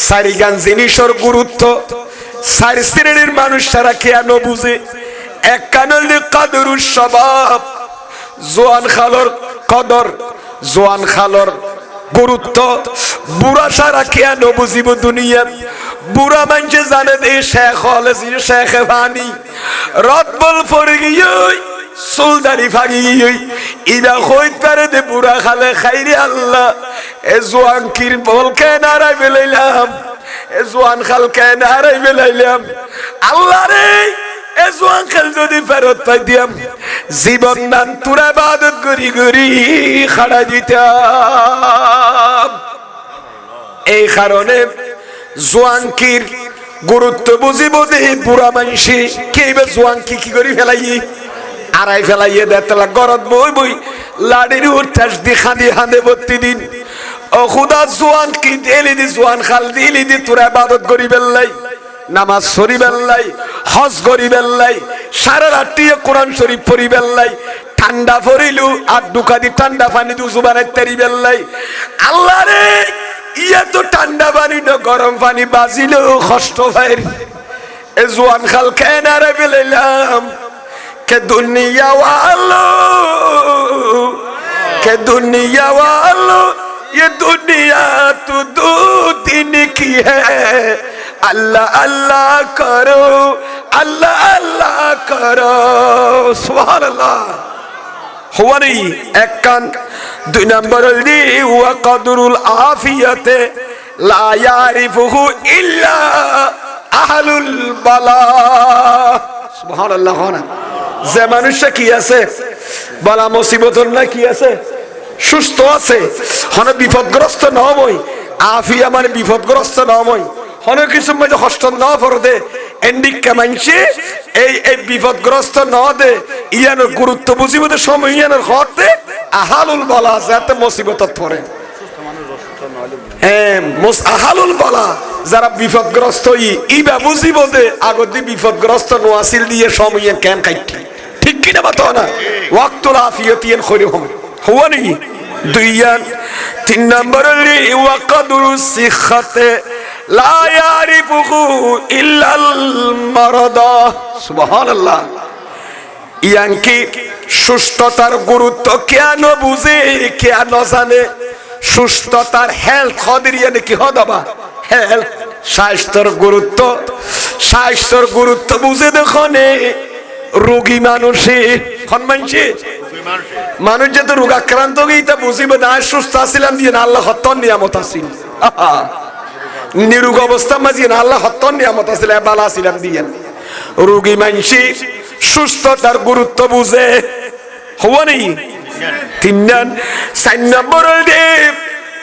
সারিগান জিনিসের গুরুত্ব সারি শ্রেণীর মানুষ সারা কেন বুঝে এক কানল কদরুস শাবাব জোয়ান খালর কদর জোয়ান খালর গুরুত্ব বুড়া সারা কেন বুঝিব দুনিয়া বুড়া মানুষে জানে দে শেখ হলে শেখ ভানি রত বল পড়ে গিয়ে সুলদারি ভাগি ইদা হইতে পারে দে বুড়া খালে খাইরে আল্লাহ এ জোয়ান কির বল কে নারাই বেলাইলাম এ জোয়ান খাল কে নারাই বেলাইলাম আল্লাহ রে এ জোয়ান খাল যদি ফেরত পাই দিয়াম জীবন নান তুরা ইবাদত করি করি খাড়া দিতাম এই কারণে জোয়ানকির গুরুত্ব বুঝিব দে বুড়া মানুষে কেইবা জোয়ানকি কি করি ফেলাই আড়াই ফেলাইয়ে দেতলা গরত বই বই লাড়ির উঠাস দি খাঁদি হাঁদে প্রতিদিন ও খুদা জোয়ানকি দিলি দি জোয়ান খাল দিলি দি তোরা ইবাদত করি বেল্লাই নামাজ পড়ি বেল্লাই হজ করি বেল্লাই সারা রাত্রি কোরআন শরীফ পড়ি বেল্লাই ঠান্ডা পড়িলু আর দুকা দি ঠান্ডা পানি দু জুবানের তেরি বেল্লাই আল্লাহ রে ইয়া তো ঠান্ডা পানি না গরম পানি বাজিল কষ্ট ভাই এ জোয়ান খাল কেনারে বেলাইলাম কে দুনিয়া ওয়ালো কে দুনিয়া ওয়ালো ये दुनिया तो दो दिन की है अल्लाह अल्लाह करो अल्लाह अल्लाह करो सुभान अल्लाह हुआ नहीं एक कान दुई नंबर दी हुआ कदरुल आफियते ला यारिफुहु इल्ला अहलुल बला सुभान अल्लाह होना যে মানুষটা কি আছে বালা মুসিবতর না কি আছে সুস্থ আছে হনে বিপদগ্রস্ত নয় আফিয়া মানে বিপদগ্রস্ত নয় হনে কিছু মধ্যে কষ্ট না পড়ে এন্ডিক কামাইছে এই বিপদগ্রস্ত ন দে ইয়ানোর গুরুত্ব বুঝিব দে সময় ইয়ানোর হতে আহালুল বালা যাতে মুসিবতত পড়ে হ্যাঁ আহালুল বালা যারা বিপদগ্রস্ত ইবা বুঝিব দে আগদি বিপদগ্রস্ত নোয়াসিল দিয়ে সময় কেন কাইটি ঠিক কি না বাতো না ওয়াক্তুল আফিয়াতিয়ান খৈরুহুম हुआ नहीं दुइयान तीन नंबर ली वक़दरुस सिखते ला यारिफुहु इल्लल मरदा सुभान अल्लाह ইয়ানকি সুস্থতার গুরুত্ব কেন বুঝে কেন জানে সুস্থতার হেলথ খদির ইয়ানি কি হদবা হেলথ স্বাস্থ্যের গুরুত্ব বুঝে দেখনে রোগী মানুষে মানছে মানুষ যেহেতু রোগ আক্রান্ত গিয়ে বুঝিব না সুস্থ আসিলাম দিয়ে না আল্লাহ হত্তর নিয়ামত আসিল নিরোগ অবস্থা মাঝি না আল্লাহ হত্তর নিয়ামত আসিল বালা আসিলাম দিয়ে রোগী মানসি সুস্থতার গুরুত্ব বুঝে হওয়া নেই তিন চার নম্বর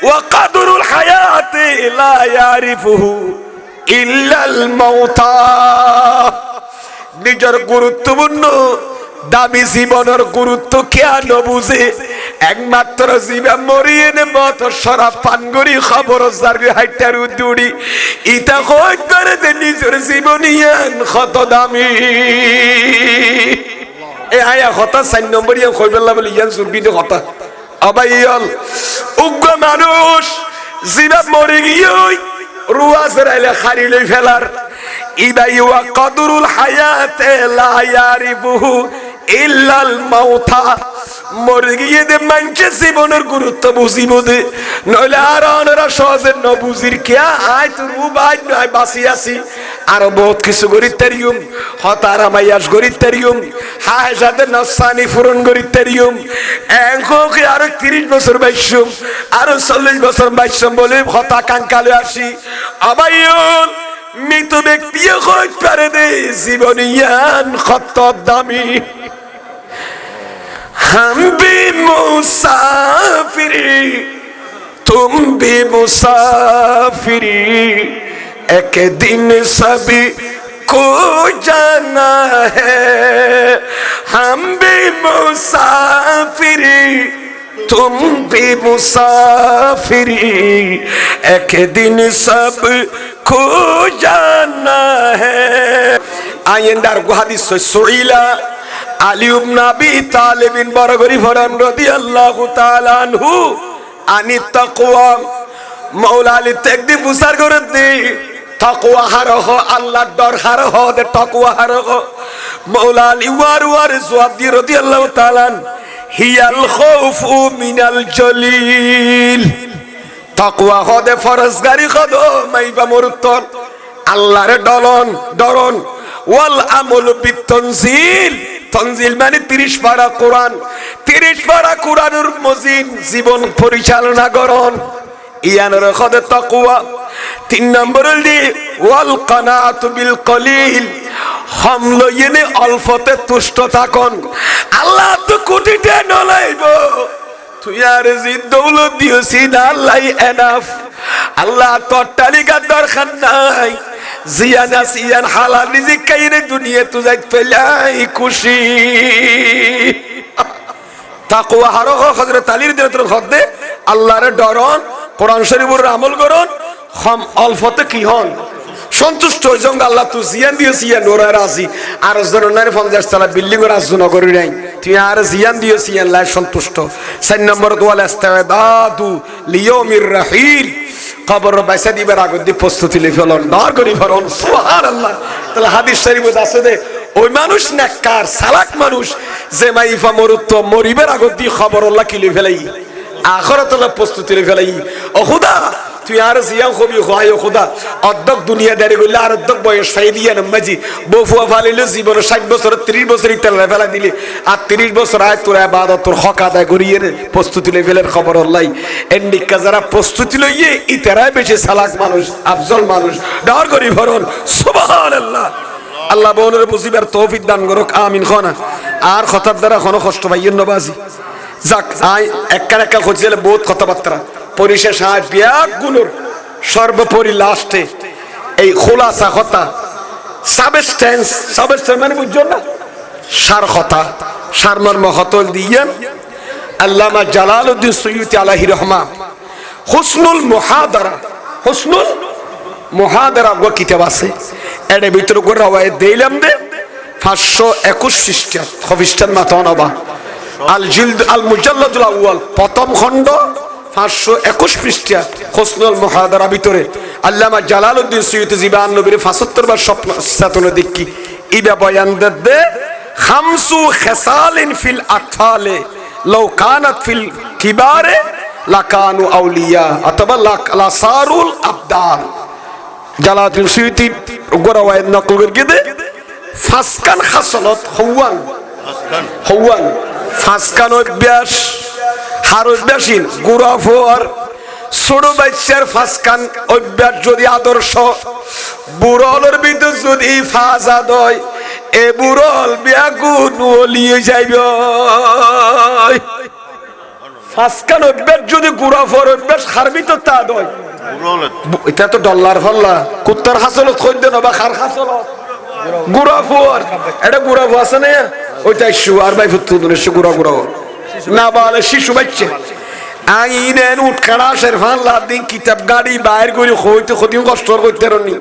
ওয়াকাদুরুল হায়াতে লা ইয়ারিফুহু ইল্লাল মাউতা নিজের গুরুত্বপূর্ণ দামি জীবনের গুরুত্ব কেন বুঝে একমাত্র জীবন মরিয়ে মত শরাব পান করি খবর জারি হাইটার উদ্দুড়ি ইটা কই করে দে নিজের জীবনিয়ান কত দামি এ আয়া কথা 4 নম্বর ইয়ান কই বেলা বলি ইয়ান সুরবিতে কথা আবাইল উগ্র মানুষ জীবন মরে গিয়ে রুয়াজ রাইলে খারিলে ফেলার ইদাই ওয়া কদরুল হায়াতে লা ইয়ারিফুহু ইল্লাল মাউতা মরে গিয়ে দে মানছে জীবনের গুরুত্ব বুঝিব দে নইলে আর অনরা সহজে ন বুঝির কিয়া আই তোর উবাই নাই বাসি আছি আর বহুত কিছু করি তারিয়ম হতার আমায়াস করি তারিয়ম হায় যাতে নসানি ফুরন করি তারিয়ম এঙ্ককে আর 30 বছর বাইছম আর 40 বছর বাইছম বলে হতা কাঙ্কালে আসি আবাইল মৃত ব্যক্তি হইতে পারে দে জীবনিয়ান কত দামি हम भी मुसाफिर तुम भी मुसाफिरी एक दिन सभी को जाना है हम भी मुसाफिरी तुम भी मुसाफिरी एक दिन सब को जाना है आयंदार गुहादिस सुइला আলী ইবনে আবি তালিব বরগরি ফরান রাদিয়াল্লাহু তাআলা আনহু আনি তাকওয়া মাওলা আলী তেকদি বুসার করে দি তাকওয়া হারহ আল্লাহর ডর হারহ দে তাকওয়া হারহ মাওলা আলী ওয়ার জবাব দি রাদিয়াল্লাহু তাআলা হিয়াল খাউফু মিনাল জলিল তাকওয়া হদে ফরজগারি খদ মাইবা মুরতন আল্লাহর ডরন ওয়াল আমল বিতনজিল তনজিল মানে 30 পারা কোরআন 30 পারা কোরআনের মজিদ জীবন পরিচালনা করুন ইয়ানের খদে তাকওয়া 3 নম্বর দি ওয়াল কানাতু বিল কলিল হামল ইনে অল্পতে তুষ্ট থাকুন আল্লাহ তো কোটিতে নলাইব তুই আর জি দৌলত দিওছি না আল্লাহ এনাফ আল্লাহ তোর তালিকার দরকার নাই জিয়ানা সিয়ান হালাল রিজিক কাইরে দুনিয়া তু যাইত পেলাই খুশি তাকওয়া হারো হযরত আলীর দিনের হদে আল্লাহর ডরন কোরআন শরীফের আমল করুন কম অল্পতে কি হন সন্তুষ্ট হইছং আল্লাহ তু জিয়ান দিয়েছি ইয়া নোরা রাজি আর জননারে 50 তলা বিল্ডিং এর রাজু নগরী নাই তুই আর জিয়ান দিয়েছি আল্লাহ সন্তুষ্ট 4 নম্বর দোয়াল ইস্তিদাদু লিয়াউমির রাহিল কবর বাইসা দিবার আগে দি প্রস্তুতি লে ফেলন দর করি ফরন সুবহানাল্লাহ তাহলে হাদিস শরীফে আছে যে ওই মানুষ নেককার সালাক মানুষ যে মাইফা মরুত মরিবার আগে দি খবর আল্লাহ কি লে ফেলাই আখিরাত আল্লাহ প্রস্তুতি লে ফেলাই ও খোদা তুই আর জিয়া খবি হয় খোদা অর্ধক দুনিয়া দাঁড়ি গইলে আর অর্ধক বয়স ফাই দিয়া নামাজি বফুয়া ফালিলে জীবন 60 বছর 30 বছর ইতালা ফেলা দিলে আর 30 বছর আয় তোর ইবাদত তোর হক আদায় করিয়ে প্রস্তুতি লই ফেলের খবর আল্লাহ এন্ডিকা যারা প্রস্তুতি লইয়ে ইতারাই বেশি সালাক মানুষ আফজল মানুষ ডর করি ভরন সুবহানাল্লাহ আল্লাহ বনের বুঝিবার তৌফিক দান করুক আমিন খানা আর কথার দ্বারা কোনো কষ্ট পাইয়েন নবাজি যাক আই একা খুঁজলে বহুত কথাবার্তা পরিশেষ আয় বিয়াক গুণর সর্বোপরি লাস্টে এই খোলাসা কথা সাবস্টেন্স মানে বুঝছো না সার কথা সারমর্ম হতল দিয়েন আল্লামা জালালউদ্দিন সুয়ুতি আলাইহি রহমা হুসনুল মুহাদারা গো কিতাব আছে এর ভিতর করে রাওয়ায়ে দিলাম দে 521 খ্রিস্টান মাতানবা আল জিলদ আল মুজাল্লাদুল আউয়াল প্রথম খণ্ড 521 পৃষ্ঠা হুসনুল মুহাদারা ভিতরে আল্লামা জালালউদ্দিন সুয়ুতি জীবান নবীর 75 বার স্বপ্ন সাতনে দেখি ইবা বয়ান দে খামসু খিসালিন ফিল আতফালে লাউ কানাত ফিল কিবারে লাকানু আউলিয়া অথবা লাসারুল আবদাল জালালউদ্দিন সুয়ুতি গোরাওয়ায় নকল করে দে ফাসকান খাসলত হওয়ান ফাসকান অভ্যাস হারুস বেশিন গুরাফর ছোট বাচ্চার ফাসকান অভ্যাস যদি আদর্শ বুড়লের ভিতর যদি ফাজা দয় এ বুড়ল বিয়াগুন ওলিয়ে যাইব ফাসকান অভ্যাস যদি গুরাফর অভ্যাস হারবি তো তা দয় এটা তো ডলার ফল্লা কুত্তার হাসলত খদ্দ না বা খার হাসলত গুরাফর এটা গুরাফ আছে না ওইটাই শু আর ভাই ফুতুন গুরা না বলে শিশু বাচ্চা আইনেন উঠখাড়া শেরফান লাদিন কিতাব গাড়ি বাইর করে হইতে ক্ষতি কষ্ট করতে রনি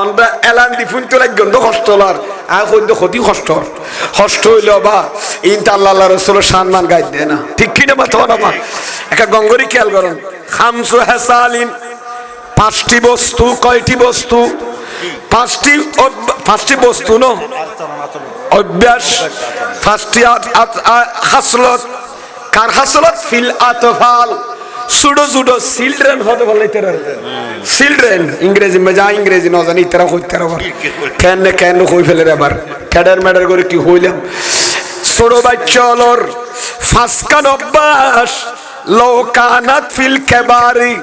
আমরা এলান দি ফুন তোলা গন্ধ কষ্ট লার আর হইতে ক্ষতি কষ্ট হইল বা ইনতা আল্লাহ রাসূলের সম্মান গাই দেয় না ঠিক কি না মাথা না একটা গঙ্গরি খেয়াল করুন খামসু হাসালিন 5টি বস্তু কয়টি বস্তু 5টি বস্তু ন অভ্যাস 5টি হাসলত কার হাসলত ফিল আতফাল সুডো চিলড্রেন হতে বলাইতে চিলড্রেন ইংরেজি মে যা ইংরেজি না জানি তারা কইতে আবার কেন কই ফেলে আবার ক্যাডার ম্যাডার করে কি হইলাম ছোট বাচ্চালর ফাসকান অভ্যাস লাউ কানাত ফিল কেবারি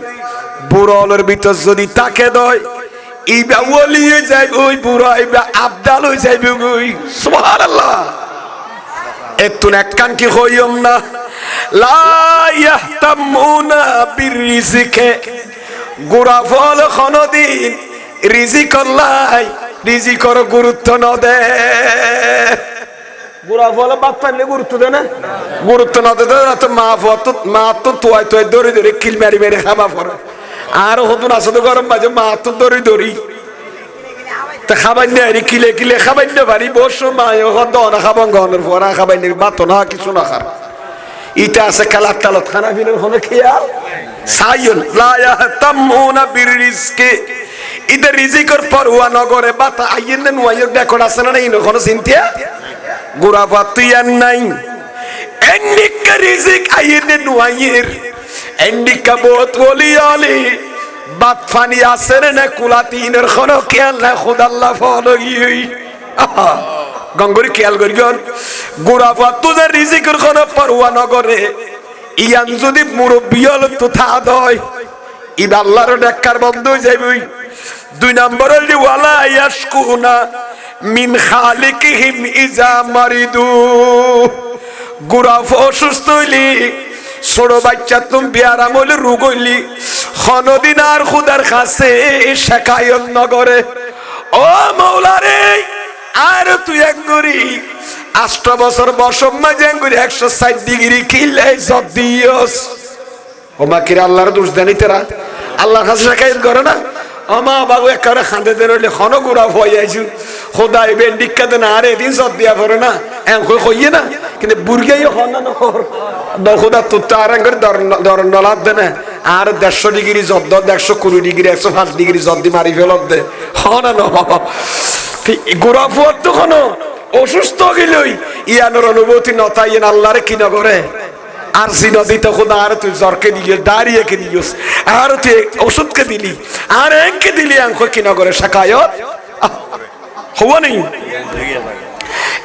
বুড়ালের ভিতর যদি তাকে দয় ইবা ওলিয়ে যাই ওই বুড়া ইবা আবদাল হই যাইবে ওই সুবহানাল্লাহ এতুন একখান কি হইম না লা ইয়াহতাব ইয়াহতামুনা বিরিজকে গুড়া ফল খনদিন রিজিক লাই রিজিকর গুরুত্ব ন দে গুড়া ফল বাদ পাইলে গুরুত্ব দে না গুরুত্ব ন দে তো মা তো তুই তুই দড়ি দড়ি কিল মারি মেরে খাবা পড়ে আর হতুন আসতে গরম বাজে মা তো দড়ি দড়ি তা খাবার নেই কিলে কিলে খাবার নে পারি বসো মা দনা খাবান গনের পরা খাবার নেই বাতো না কিছু না খার ইটা আছে কালাত তালত খানা পিনের হনে খেয়াল সাইয়ুন লা ইয়াহতামুনা বিরিজকি ইদা রিজিকর পরওয়া নগরে বাতা আইয়েন নুয়াইয়ের ডেকোর আছে না এই নখন চিন্তিয়া গুড়া পাতুয়ান নাই এন্ডিকা রিজিক আইয়েন নুয়াইয়ের এন্ডিকা বহুত ওলি আলি বাত ফানি আছে না কুলাতিনের খন খেয়াল না খুদাল্লাহ ফলই গঙ্গরি খেয়াল করিগন গুড়া পাতুদের রিজিকর খন পরওয়া নগরে ইয়ান যদি মুরব্বি হল তো থা দয় ইদ আল্লাহর ডাক্কার বন্ধ হয়ে যাইবই দুই নম্বর হল ওয়ালা ইয়াশকুনা মিন খালিকিহিম ইজা মারিদু গুড়া অসুস্থ হইলি ছোট বাচ্চা তুমি বিয়ারাম হইলে রোগ হইলি খনদিন আর খুদার কাছে শেখায়ন নগরে ও মৌলারে আর তুই এক গরি 8 বছর বসম মাঝে গরি 160 ডিগ্রি খিলে জব দিয়স ওমা কিরা আল্লাহর দোষ দেনি তেরা আল্লাহর কাছে শেখায়ত করে না আমা বাবু একারে খান্দে দেন হইলে খন গুড়া হয়ে আইছু খোদাই বেন্ডিকা দেন আর এদিন জব দিয়া পড়ে না এম কইয়ে না কিন্তু বুরগাই হন না নহর খোদা তো তার করে দর নলাদ দে না আর 150 ডিগ্রি জব দ 120 ডিগ্রি 105 ডিগ্রি জব দি মারি ফেলত দে হন না গুড়া ফুয়ার তো কোনো অসুস্থ গেলই ইয়ানোর অনুভূতি নতাইয়েন আল্লাহরে কি না করে আর সিনদি তো খোদা আর তুই জ্বরকে দিলি দাঁড়িয়ে কে দিলিস আর তুই ওষুধকে দিলি আর এককে দিলি আঙ্ক কি না করে শাকায়ত হওয়া নেই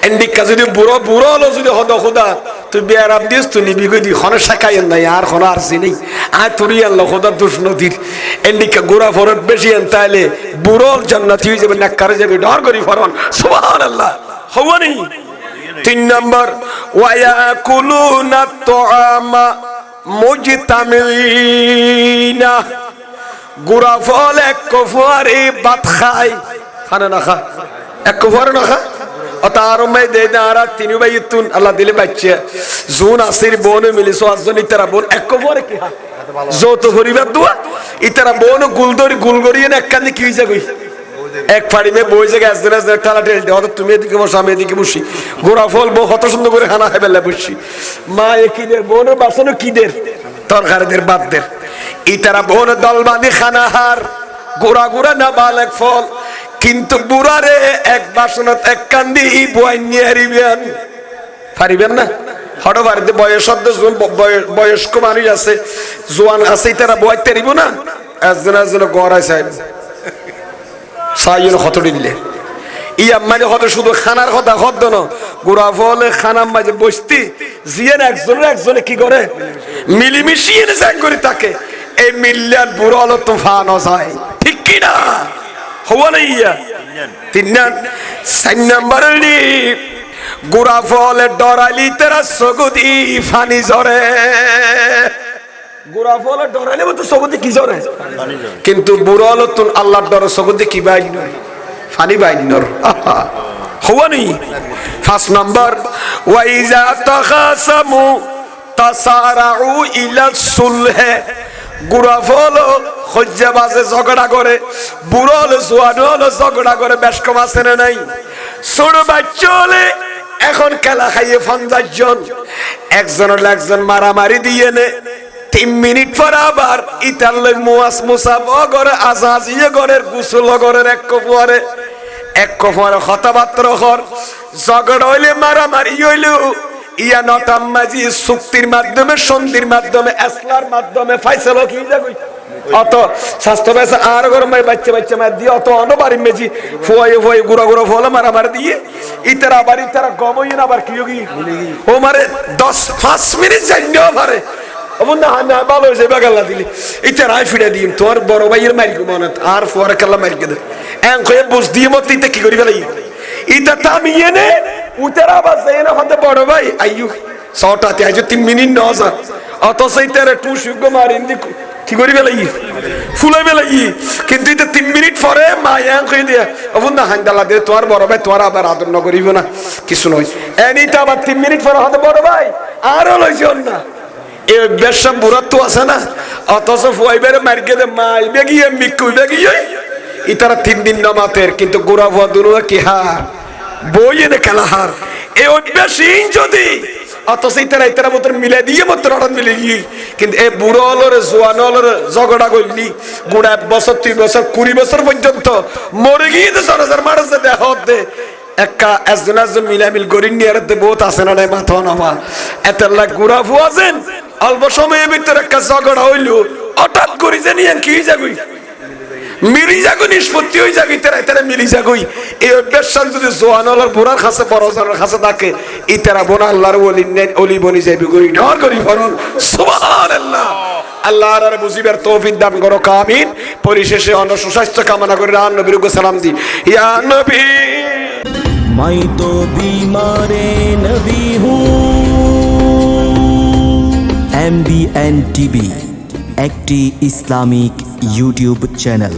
এন্ডিকা যদি বুড়ো বুড়ো হলো যদি হদ খোদা তুই বেয়ারাম দিস তুই নিবি গই দি খন শাকায়ত নাই আর খন আর সিনি আর তুই আল্লাহ খোদা দুষ নদীর এন্ডিকা গোড়া ফরত বেশি এন তাইলে বুড়ো জান্নাতি হয়ে যাবে নাক্কারে যাবে ডর করি ফরন সুবহানাল্লাহ হওয়া নেই 3 নম্বর ওয়ায়াকুলুনা তুআমা মুজতামিনা গুড়া ফল এক কফারে ভাত খায় খানা না খা এক কফারে না খা অতার মে দে দারা তিন ভাই তুন আল্লাহ দিলে বাচ্চা জুন আসির বোন মিলি সোয়াজন ইতারা বোন এক কফারে কি হা যত পরিবার দোয়া ইতারা বোন গুলদরি গুলগরিয়ে এক কান্দি কি হইছে কই এক ফাড়ি মে বই জায়গা আসতে আসতে ঠালা ঠেল দে তুমি এদিকে বসো আমি এদিকে বসি গোড়া ফল বউ কত সুন্দর করে খানা খাই বেলা বসি মা একই দের বোনের বাসনে কি দের তরকারিদের বাদ দের ইতারা বোন দল বাঁধি খানা হার গোড়া গোড়া না বালেক ফল কিন্তু বুড়ারে এক বাসনত এক কান্দি বই নিয়ে হারিবেন পারিবেন না হঠাৎ বাড়িতে বয়স্ক মানুষ আছে জোয়ান আছে ইতারা বইতে পারিব না একজন একজন গড়াই চাই সাইন কত দিলে ইয়া মানে কত শুধু খানার কথা কত ন গোড়া ফলে খানার মাঝে বসতি জিয়ান একজনে কি করে মিলিমিশিয়ে যাই করে তাকে এই মিল্লান বুড়ো হলো তুফান যায় ঠিক কি না হওয়া না ইয়া 4 নম্বর গোড়া ফলে ডরাইলি তেরা সগুদি ফানি জরে গোড়া ফলে ডরাইলে তো সগুদি কি জরে কিন্তু বুড়ো হলো তুন আল্লাহর ডর সগুদি কি বাই নয় ফানি বাই নর হওয়া নেই 5 নম্বর ওয়াইজা তাখাসামু তাসারাউ ইলা সুলহে গোড়া ফলো খজ্জা বাজে ঝগড়া করে বুড়ো হলো জোয়ান হলো ঝগড়া করে বেশ কম আছে না নাই ছোট বাচ্চা হলে এখন খেলা খাইয়ে 50 জন একজন মারামারি দিয়ে নে 3 মিনিট পর আবার ইতার লই মুয়াস মুসাব করে আজাজিয়ে ঘরের গোসল ঘরের এক কফরে কথাবার্তা কর ঝগড়া হইলে মারামারি হইলো ইয়া নটাম মাঝি চুক্তির মাধ্যমে সন্ধির মাধ্যমে আসলার মাধ্যমে ফয়সালা কি যাবে অত স্বাস্থ্য বেশ আর গরমে বাচ্চা মার দিয়ে অত অনবারি মেজি ফুয়ে গুড়া ফল মারামার দিয়ে ইতারা গমই না আবার কি হোগি ও মারে 10-5 মিনিট জানিও পারে না ভালো হয়েছে বাগাল্লা দিলি ইতারা ফিরে দিই তোর বড় ভাইয়ের মারিক মনে আর ফুয়ারে কাল্লা মারিকে দে এন কয়ে বুঝ দিয়ে মত ইতে কি করি ফেলাই ইতা থামিয়ে নে উতারা বাজে না হতে বড় ভাই আইয়ু ছটাতে আজ 3 মিনিট ন যা অথচ এইটারে টু সুগ্য মারিন দি কি করি বেলাই ফুলে বেলাই কিন্তু এটা 3 মিনিট পরে মায়া কই দিয়া অবন না হান্দালা দে তোর বড় ভাই তোর আবার আদর ন করিব না কিছু নয় এনিটা আবার 3 মিনিট পরে হতে বড় ভাই আরো লইছে না এই বেশম বুড়াত্ব আছে না অথচ ফুয়াইবারে মার্কে দে মাই বেগিয়ে মিকুই বেগিয়ে ইতারা 3 দিন নামাতের কিন্তু গোরা ফুয়া দুনুয়া কি হার বই এনে খেলা হার এই অভ্যাসহীন যদি অথচ ইতারা মতন মিলে দিয়ে মতন হঠাৎ মিলে গিয়ে কিন্তু এই বুড়ো হলোর জোয়ান হলোর ঝগড়া করলি গুড়া 1 বছর 2 বছর 20 বছর পর্যন্ত মরে গিয়ে তো সরাসরি মানুষে দেহ দে একা একজন মিলামিল গরিন নিয়ে বহুত আছে না মাথা নামা এত লাখ গুড়া ফুয়াছেন অল্প সময়ের ভিতরে একটা ঝগড়া হইলো হঠাৎ করে যে নিয়ে কি যাগুই মিলি যাগো নিষ্পত্তি হয়ে যাগি তারা মিলি যাগই এই অভ্যাসটা যদি জোয়ানলার বুড়ার কাছে বড়জনের কাছে থাকে ইতারা বোন আল্লাহর ওলি বনি যাইবে গই ডর করি ফরন সুবহানাল্লাহ আল্লাহর আর বুঝিবার তৌফিক দান করো আমিন পরিশেষে অন্য সুস্বাস্থ্য কামনা করে রান নবীর গো সালাম দি ইয়া নবী मैं तो बीमारे नबी हूँ MBN TV একটি ইসলামিক ইউটিউব চ্যানেল।